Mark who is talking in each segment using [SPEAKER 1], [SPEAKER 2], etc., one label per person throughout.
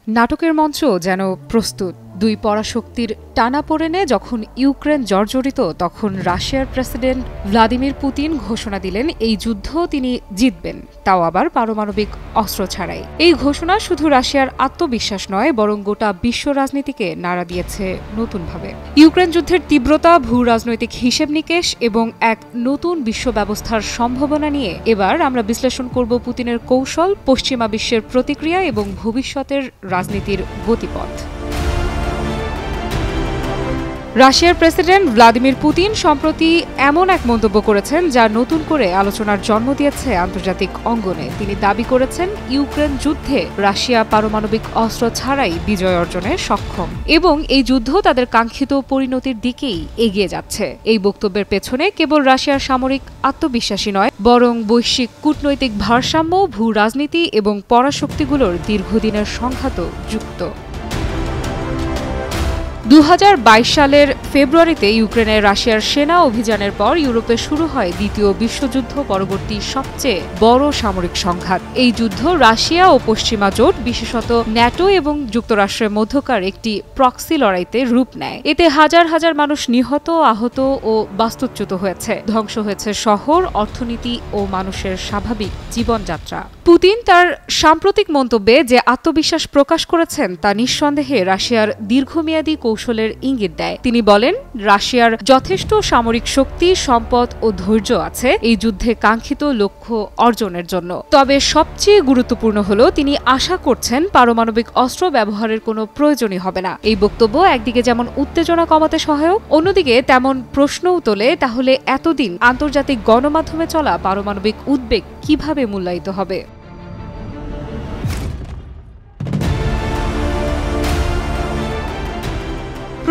[SPEAKER 1] নাটকের মঞ্চ যেন প্রস্তুত। দুই পরাশক্তির টানাপোড়েনে যখন ইউক্রেন জর্জরিত, তখন রাশিয়ার প্রেসিডেন্ট ভ্লাদিমির পুতিন ঘোষণা দিলেন এই যুদ্ধ তিনি জিতবেন, তাও আবার পারমাণবিক অস্ত্র ছাড়াই। এই ঘোষণা শুধু রাশিয়ার আত্মবিশ্বাস নয়, বরং গোটা বিশ্ব রাজনীতিকে নাড়া দিয়েছে নতুনভাবে। ইউক্রেন যুদ্ধের তীব্রতা, ভূ রাজনৈতিক হিসেব নিকেশ এবং এক নতুন বিশ্ব ব্যবস্থার সম্ভাবনা নিয়ে এবার আমরা বিশ্লেষণ করব পুতিনের কৌশল, পশ্চিমা বিশ্বের প্রতিক্রিয়া এবং ভবিষ্যতের রাজনীতির গতিপথ। রাশিয়ার প্রেসিডেন্ট ভ্লাদিমির পুতিন সম্প্রতি এমন এক মন্তব্য করেছেন যা নতুন করে আলোচনার জন্ম দিয়েছে আন্তর্জাতিক অঙ্গনে। তিনি দাবি করেছেন ইউক্রেন যুদ্ধে রাশিয়া পারমাণবিক অস্ত্র ছাড়াই বিজয় অর্জনে সক্ষম এবং এই যুদ্ধ তাদের কাঙ্ক্ষিত পরিণতির দিকেই এগিয়ে যাচ্ছে। এই বক্তব্যের পেছনে কেবল রাশিয়ার সামরিক আত্মবিশ্বাসী নয়, বরং বৈশ্বিক কূটনৈতিক ভারসাম্য, ভূ রাজনীতি এবং পরাশক্তিগুলোর দীর্ঘদিনের সংঘাতও যুক্ত। 2022 সালের ফেব্রুয়ারিতে ইউক্রেনের রাশিয়ার সেনা অভিযানের পর ইউরোপে শুরু হয় দ্বিতীয় বিশ্বযুদ্ধ পরবর্তী সবচেয়ে বড় সামরিক সংঘাত। এই যুদ্ধ রাশিয়া ও পশ্চিমা জোট, বিশেষত ন্যাটো এবং যুক্তরাষ্ট্রের মধ্যকার একটি প্রক্সি লড়াইতে রূপ নেয়। এতে হাজার হাজার মানুষ নিহত, আহত ও বাস্তুচ্যুত হয়েছে। ধ্বংস হয়েছে শহর, অর্থনীতি ও মানুষের স্বাভাবিক জীবনযাত্রা। পুতিন তার সাম্প্রতিক মন্তব্যে যে আত্মবিশ্বাস প্রকাশ করেছেন তা নিঃসন্দেহে রাশিয়ার দীর্ঘমেয়াদী কৌশলের ইঙ্গিত দেয়। তিনি বলেন, রাশিয়ার যথেষ্ট সামরিক শক্তি, সম্পদ ও ধৈর্য আছে এই যুদ্ধে কাঙ্ক্ষিত লক্ষ্য অর্জনের জন্য। তবে সবচেয়ে গুরুত্বপূর্ণ হল তিনি আশা করছেন পারমাণবিক অস্ত্র ব্যবহারের কোনো প্রয়োজনই হবে না। এই বক্তব্য একদিকে যেমন উত্তেজনা কমাতে সহায়ক, অন্যদিকে তেমন প্রশ্নও তোলে, তাহলে এতদিন আন্তর্জাতিক গণমাধ্যমে চলা পারমাণবিক উদ্বেগ কিভাবে মূল্যায়িত হবে?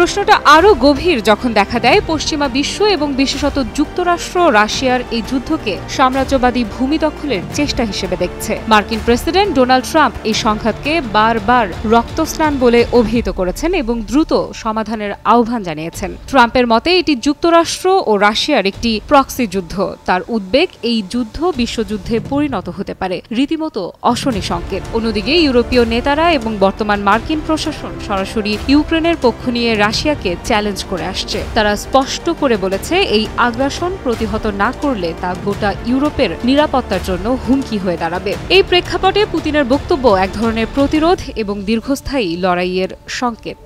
[SPEAKER 1] প্রশ্নটা আরও গভীর যখন দেখা দেয় পশ্চিমা বিশ্ব এবং বিশেষত যুক্তরাষ্ট্র রাশিয়ার এই যুদ্ধকে সাম্রাজ্যবাদী ভূমি দখলের চেষ্টা হিসেবে দেখছে। মার্কিন প্রেসিডেন্ট ডোনাল্ড ট্রাম্প এই সংঘাতকে বারবার রক্তস্নান বলে অভিহিত করেছেন এবং দ্রুত সমাধানের আহ্বান জানিয়েছেন। ট্রাম্পের মতে এটি যুক্তরাষ্ট্র ও রাশিয়ার একটি প্রক্সি যুদ্ধ। তার উদ্বেগ, এই যুদ্ধ বিশ্বযুদ্ধে পরিণত হতে পারে, রীতিমতো অশনি সংকেত। অন্যদিকে ইউরোপীয় নেতারা এবং বর্তমান মার্কিন প্রশাসন সরাসরি ইউক্রেনের পক্ষ নিয়ে রাশিয়াকে চ্যালেঞ্জ করে আসছে। তারা স্পষ্ট করে বলেছে এই আগ্রাসন প্রতিহত না করলে তা গোটা ইউরোপের নিরাপত্তার জন্য হুমকি হয়ে দাঁড়াবে। এই প্রেক্ষাপটে পুতিনের বক্তব্য এক ধরনের প্রতিরোধ এবং দীর্ঘস্থায়ী লড়াইয়ের সংকেত।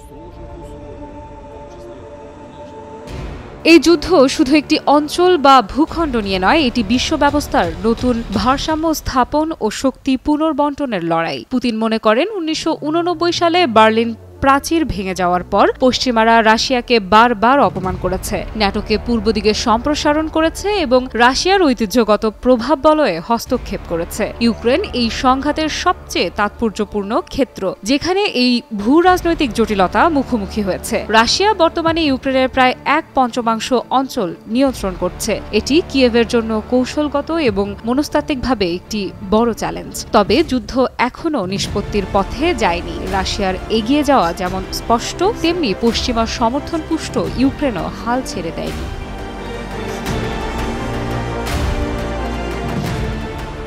[SPEAKER 1] এই যুদ্ধ শুধু একটি অঞ্চল বা ভূখণ্ড নিয়ে নয়, এটি বিশ্ব ব্যবস্থার নতুন ভারসাম্য স্থাপন ও শক্তি পুনর্বণ্টনের লড়াই। পুতিন মনে করেন 1989 সালে বার্লিন প্রাচীর ভেঙে যাওয়ার পর পশ্চিমারা রাশিয়াকে বারবার অপমান করেছে, ন্যাটোকে পূর্ব দিকে সম্প্রসারণ করেছে এবং রাশিয়ার ঐতিহ্যগত প্রভাব বলয়ে হস্তক্ষেপ করেছে। ইউক্রেন এই সংঘাতের সবচেয়ে তাৎপর্যপূর্ণ ক্ষেত্র, যেখানে এই ভূ রাজনৈতিক জটিলতা মুখোমুখি হয়েছে। রাশিয়া বর্তমানে ইউক্রেনের প্রায় 1/5 অঞ্চল নিয়ন্ত্রণ করছে। এটি কিয়েভের জন্য কৌশলগত এবং মনস্তাত্ত্বিকভাবে একটি বড় চ্যালেঞ্জ। তবে যুদ্ধ এখনও নিষ্পত্তির পথে যায়নি। রাশিয়ার এগিয়ে যাওয়া যেমন স্পষ্ট, তেমনি পশ্চিমা সমর্থন পুষ্ট ইউক্রেনও হাল ছেড়ে দেয়নি।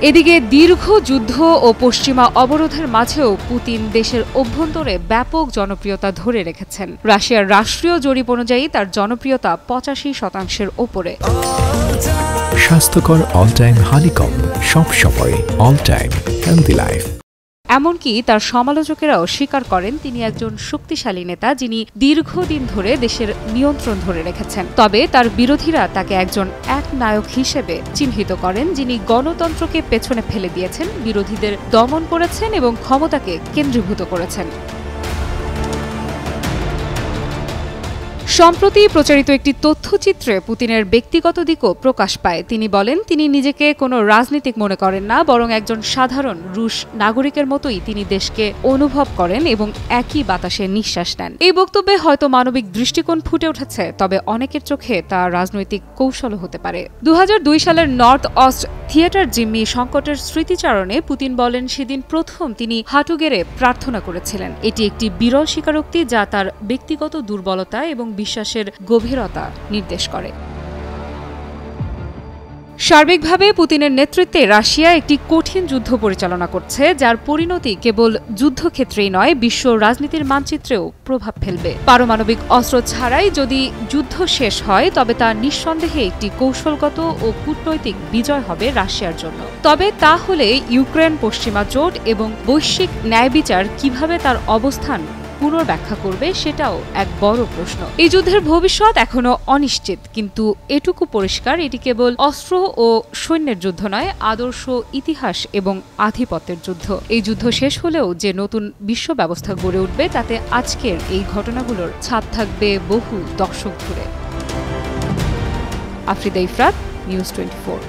[SPEAKER 1] এদিকে দীর্ঘ যুদ্ধ ও পশ্চিমা অবরোধের মাঝেও পুতিন দেশের অভ্যন্তরে ব্যাপক জনপ্রিয়তা ধরে রেখেছেন। রাশিয়ার রাষ্ট্রীয় জরিপ অনুযায়ী তার জনপ্রিয়তা 85% ওপরে।
[SPEAKER 2] স্বাস্থ্যকর অল টাইম হানিকম, সব সময় অল টাইম হেলদি লাইফ।
[SPEAKER 1] এমনকি তার সমালোচকেরাও স্বীকার করেন তিনি একজন শক্তিশালী নেতা, যিনি দীর্ঘদিন ধরে দেশের নিয়ন্ত্রণ ধরে রেখেছেন। তবে তার বিরোধীরা তাকে একজন একনায়ক হিসেবে চিহ্নিত করেন, যিনি গণতন্ত্রকে পেছনে ফেলে দিয়েছেন, বিরোধীদের দমন করেছেন এবং ক্ষমতাকে কেন্দ্রীভূত করেছেন। সম্প্রতি প্রচারিত একটি তথ্যচিত্রে পুতিনের ব্যক্তিগত দিকও প্রকাশ পায়। তিনি বলেন, তিনি নিজেকে কোনো রাজনীতিক মনে করেন না, বরং একজন সাধারণ রুশ নাগরিকের মতোই তিনি দেশকে অনুভব করেন এবং একই বাতাসে নিঃশ্বাস নেন। এই বক্তব্যে হয়তো মানবিক দৃষ্টিকোণ ফুটে উঠেছে, তবে অনেকের চোখে তা রাজনৈতিক কৌশলও হতে পারে। 2002 সালের নর্থ অস্ট থিয়েটার জিম্মি সংকটের স্মৃতিচারণে পুতিন বলেন, সেদিন প্রথম তিনি হাঁটু গেড়ে প্রার্থনা করেছিলেন। এটি একটি বিরল স্বীকারোক্তি যা তার ব্যক্তিগত দুর্বলতা এবং বিশ্বাসের গভীরতা নির্দেশ করে। সার্বিকভাবে পুতিনের নেতৃত্বে রাশিয়া একটি কঠিন যুদ্ধ পরিচালনা করছে, যার পরিণতি কেবল যুদ্ধক্ষেত্রেই নয়, বিশ্ব রাজনীতির মানচিত্রেও প্রভাব ফেলবে। পারমাণবিক অস্ত্র ছাড়াই যদি যুদ্ধ শেষ হয়, তবে তা নিঃসন্দেহে একটি কৌশলগত ও কূটনৈতিক বিজয় হবে রাশিয়ার জন্য। তবে তা হলে ইউক্রেন, পশ্চিমা জোট এবং বৈশ্বিক ন্যায়বিচার কিভাবে তার অবস্থান পুনর্ব্যাখ্যা করবে, সেটাও এক বড় প্রশ্ন। এই যুদ্ধের ভবিষ্যৎ এখনো অনিশ্চিত, কিন্তু এটুকু পরিষ্কার, এটি কেবল অস্ত্র ও সৈন্যের যুদ্ধ নয়, আদর্শ, ইতিহাস এবং আধিপত্যের যুদ্ধ। এই যুদ্ধ শেষ হলেও যে নতুন বিশ্ব ব্যবস্থা গড়ে উঠবে, তাতে আজকের এই ঘটনাগুলোর ছাপ থাকবে বহু দশক ধরে। আফ্রিদা ইফরাত, নিউজ 24।